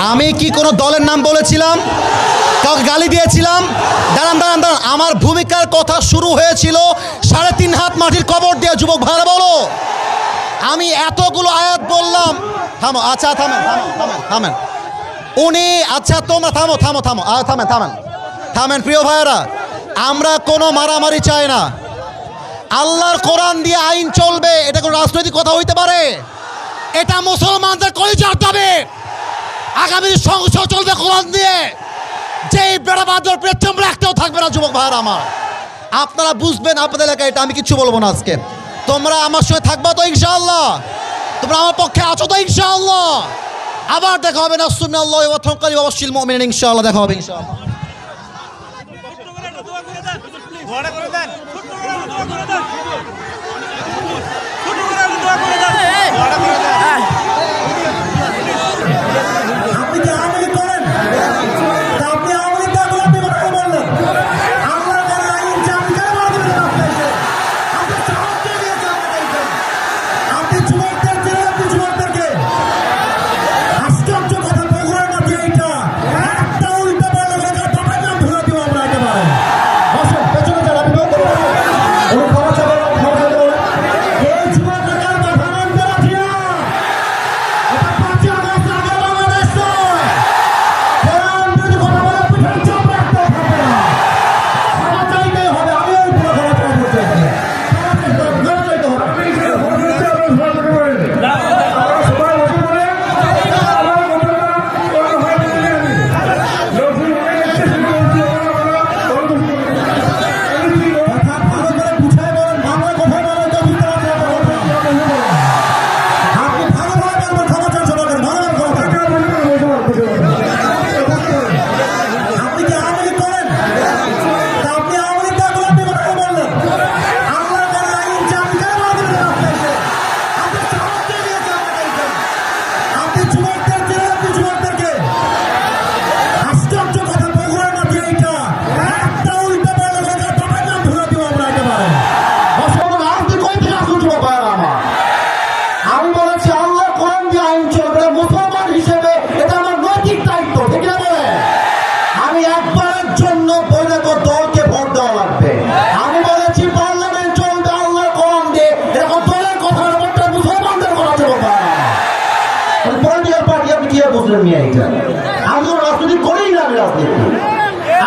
আমি কি কোনো দলের নাম বলেছিলাম? কাউকে গালি দিয়েছিলাম? দাঁড়ান দাঁড়ান দাঁড়ান, আমার ভূমিকার কথা শুরু হয়েছিল 3.5 হাত মাটির কবর দিয়ে। যুবক ভাইরা বলো, আমি এতগুলো আয়াত বললাম। থামো, আচ্ছা থামেন থামেন থামেন থামেন উনি, আচ্ছা তোমরা থামো থামো থামো থামেন থামেন থামেন। প্রিয় ভাইয়েরা, আমরা কোনো মারামারি চাই না। আল্লাহর কোরআন দিয়ে আইন চলবে, এটা কোনো রাজনৈতিক কথা হইতে পারে? এটা মুসলমানদের কলিজার দাবি। আগামী সংসদ চলবে কোরআন দিয়ে। যেই বেড়াবাদর পেছনে একটাও থাকবে না। যুবক ভাইয়েরা আমার, আপনারা বুঝবেন আপনাদের এলাকায়, এটা আমি কিছু বলবো না আজকে। তোমরা আমার সঙ্গে থাকবা তো ইনশাআল্লাহ? তোমরা আমার পক্ষে আছো তো ইনশাআল্লাহ? আবার দেখা হবে নাসরুল্লাহ ওয়া ফাতহুন ওয়াবাশশিরিল মুমিনিন। ইনশাআল্লাহ দেখা হবে ইনশাআল্লাহ।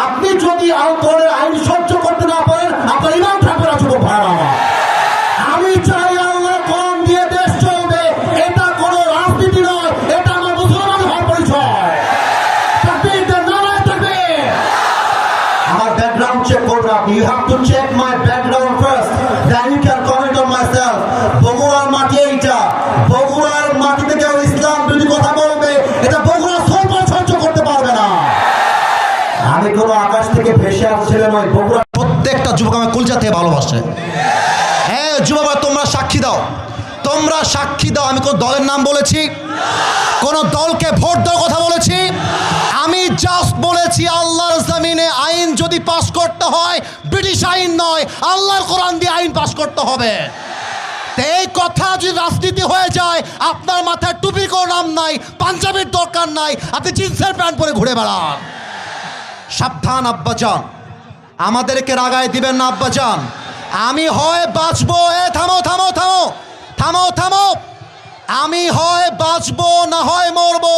আপনি যদি দলের আইন সহ্য করতে না পারেন, আপনার ইমান থাকবে না। যুবক ভাইরা, আমি চাই আল্লাহ কোরআন দিয়ে দেশ চলবে। এটা কোনো রাজনীতি নয়, এটা আমার মুসলমান হওয়ার পরিচয়। আমার ব্যাকগ্রাউন্ড চেক করবেন আপনি। You have to check my background first, then you can comment on myself. বগুড়ার মাটি এইটা, বগুড়ার মাটিতে কেউ ইসলাম বিরোধী কথা বলবে, এটা বগুড়া সহ্য করতে পারবে না। আমি কোনো আকাশ থেকে ভেসে আসছিলাম নয়। বগুড়া প্রত্যেকটা যুবক আমার কলিজা থেকে ভালোবাসে। হ্যাঁ যুবক, তোমরা সাক্ষী দাও, তোমরা সাক্ষী দাও। আমি কোন দলের নাম বলেছি? কোন দলকে ভোট দেওয়ার কথা বলেছি? আমি জাস্ট বলেছি আল্লাহর জমিনে আইন যদি পাস করতে হয়, ব্রিটিশ আইন নয়, আল্লাহর কোরআন দিয়ে আইন পাস করতে হবে। এই কথা যদি রাজনীতি হয়ে যায়, আপনার মাথায় টুপি কোনো নাম নাই, পাঞ্জাবির দরকার নাই, আপনি জিন্সের প্যান্ট পরে ঘুরে বেড়ান। সাবধান আব্বাজান, আমাদেরকে রাগায় দিবেন না আব্বাজান। আমি হয় বাঁচবো, থামো থামো থামো থামো থামো, আমি হয় বাঁচবো না হয় মরবো।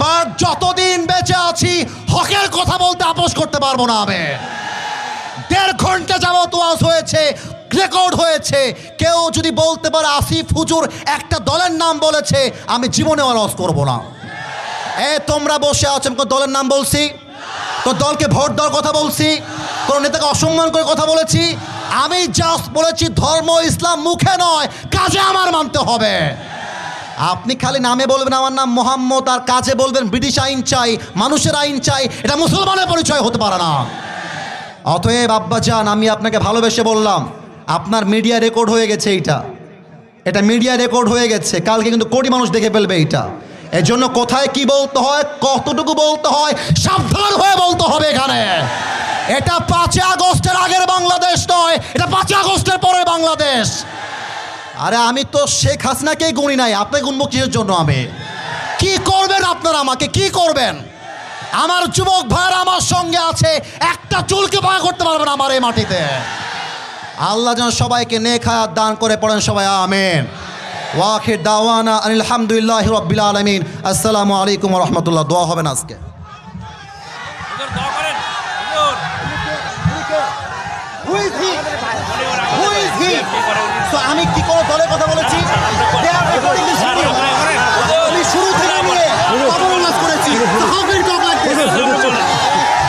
বাট যতদিন বেঁচে আছি হকের কথা বলতে আপোষ করতে পারবো না। আমি 1.5 ঘন্টা যাবত ওয়াজ হয়েছে, রেকর্ড হয়েছে। কেউ যদি বলতে পারে আসিফ হুজুর একটা দলের নাম বলেছে, আমি জীবনে ওয়াজ করবো না। তোমরা বসে আছো, আমি কোন দলের নাম বলছি? কোন দলকে ভোট দেওয়ার কথা বলছি? কোন নেতাকে অসম্মান করে কথা বলেছি? আমি জাস্ট বলেছি ধর্ম ইসলাম মুখে নয়, কাজে আমার মানতে হবে। আপনি খালি নামে বলবেন আমার নাম মোহাম্মদ, আর কাজে বলবেন ব্রিটিশ আইন চাই, মানুষের আইন চাই, এটা মুসলমানের পরিচয় হতে পারে না। অতএব আব্বাজান, আমি আপনাকে ভালোবেসে বললাম, আপনার মিডিয়া রেকর্ড হয়ে গেছে। এটা মিডিয়া রেকর্ড হয়ে গেছে, কালকে কিন্তু কোটি মানুষ দেখে ফেলবে এটা। এজন্য কোথায় কি বলতে হয়, কতটুকু বলতে হয়, সাবধান হয়ে বলতে হবে এখানে। এটা 5 আগস্টের আগের বাংলাদেশ নয়, এটা 5 আগস্টের পরের বাংলাদেশ। আরে আমি তো শেখ হাসিনাকেই গুনি নাই, আপনাকে গুনবো কিসের জন্য? আমি কি করবেন আপনারা, আমাকে কি করবেন? আমার যুবক ভাইরা আমার সঙ্গে আছে, একটা চুলকে বাঁকা করতে পারবে না আমার এই মাটিতে। আল্লাহ যেন সবাইকে নেক হায়াত দান করে, পড়েন সবাই আমিন। ওয়াখির দাওয়ানা আলহামদুলিল্লাহি রাব্বিল আলামিন। আসসালামু আলাইকুম ওয়া রাহমাতুল্লাহ। দোয়া হবে না আজকে? আমি কি কোনো দলের কথা বলেছি? আমি শুরু থেকে নিয়ে অবমাননা করেছি।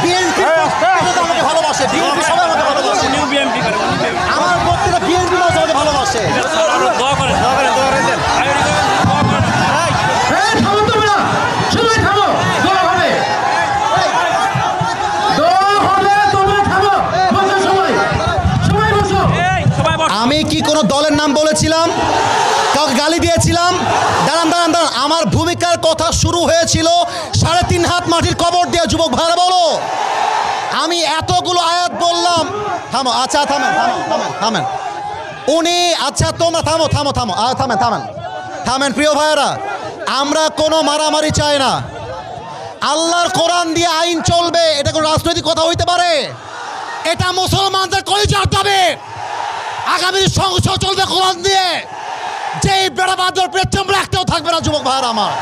বিএনপি আমাকে ভালোবাসে, বিএনপি সবাই আমাকে ভালোবাসে, আমার বক্তব্য বিএনপি আমাকে ভালোবাসে। আমি কি কোনো দলের নাম বলেছিলাম? কাউকে গালি দিয়েছিলাম? দাঁড়ান দাঁড়ান দাঁড়ান, আমার ভূমিকার কথা শুরু হয়েছিল 3.5 হাত মাটির কবর দিয়ে। যুবক ভাইরা বলো, আমি এতগুলো আয়াত বললাম। থামো, আচ্ছা থামেন থামেন থামেন থামেন উনি, আচ্ছা তোমরা থামো থামো থামো, থামেন থামেন থামেন। প্রিয় ভাইয়েরা, আমরা কোনো মারামারি চাই না। আল্লাহর কোরআন দিয়ে আইন চলবে, এটা কোনো রাজনৈতিক কথা হইতে পারে? এটা মুসলমানদের কলিজার দাবি। আগামী সংসদ চলবে কোরআন দিয়ে। যেই বেড়াবাদর পেছনে একটাও থাকবে না। যুবক ভাইয়েরা আমার,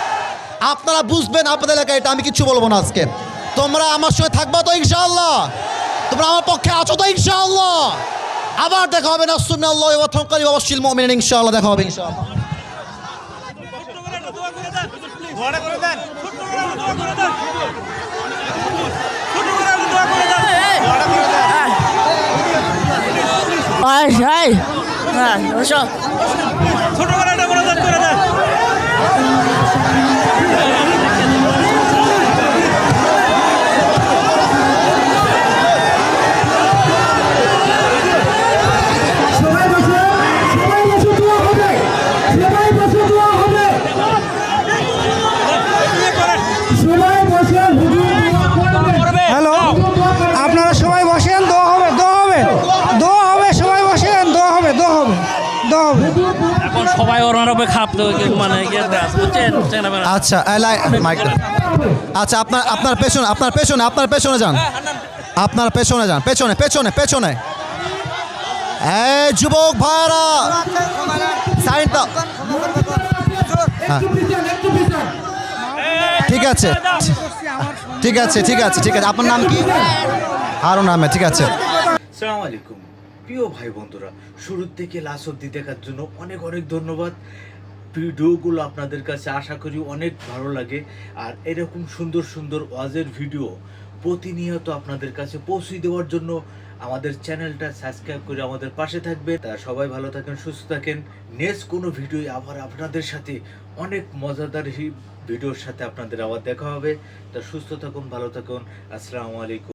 আপনারা বুঝবেন আপনাদের এলাকায় এটা। আমি কিচ্ছু বলবো না আজকে। তোমরা আমার সঙ্গে থাকবা তো ইনশাআল্লাহ? তোমরা আমার পক্ষে আছো তো ইনশাআল্লাহ? আবার দেখা হবে না সুন্নাল্লাহি ওয়া তাওয়াক্কালি ওয়া বাশশিরিল মুমিনিন। ইনশাআল্লাহ দেখা হবে ইনশাআল্লাহ। ছোট করে একটা করে দেন। হ্যালো, আপনারা সবাই বসেন, দোয়া হবে, দোয়া হবে, দোয়া হবে, সবাই বসেন, দোয়া হবে, দোয়া হবে, দোয়া হবে। এখন সবাই ওর উপরে খাপ মানে বুঝছেন? আচ্ছা মাইক। আচ্ছা আপনার পেছনে, আপনার পেছনে, আপনার পেছনে যান, আপনার পেছনে যান, পেছনে পেছনে পেছনে। এই যুবক ভাইরা সাইড দাও। হ্যাঁ, ঠিক আছে ঠিক আছে ঠিক আছে ঠিক আছে। আপনার নাম কি? আরও নামে, ঠিক আছে। আসসালামু আলাইকুম প্রিয় ভাই বন্ধুরা, শুরু থেকে লাস্ট অবধি দেখার জন্য অনেক অনেক ধন্যবাদ। ভিডিওগুলো আপনাদের কাছে আশা করি অনেক ভালো লাগে। আর এরকম সুন্দর সুন্দর ওয়াজের ভিডিও প্রতিনিয়ত আপনাদের কাছে পৌঁছে দেওয়ার জন্য আমাদের চ্যানেলটা সাবস্ক্রাইব করে আমাদের পাশে থাকবে। তা সবাই ভালো থাকেন, সুস্থ থাকেন। নেক্সট কোনো ভিডিও আবার আপনাদের সাথে অনেক মজাদার ভিডিওর সাথে আপনাদের আবার দেখা হবে। তা সুস্থ থাকুন, ভালো থাকুন। আসসালামু আলাইকুম।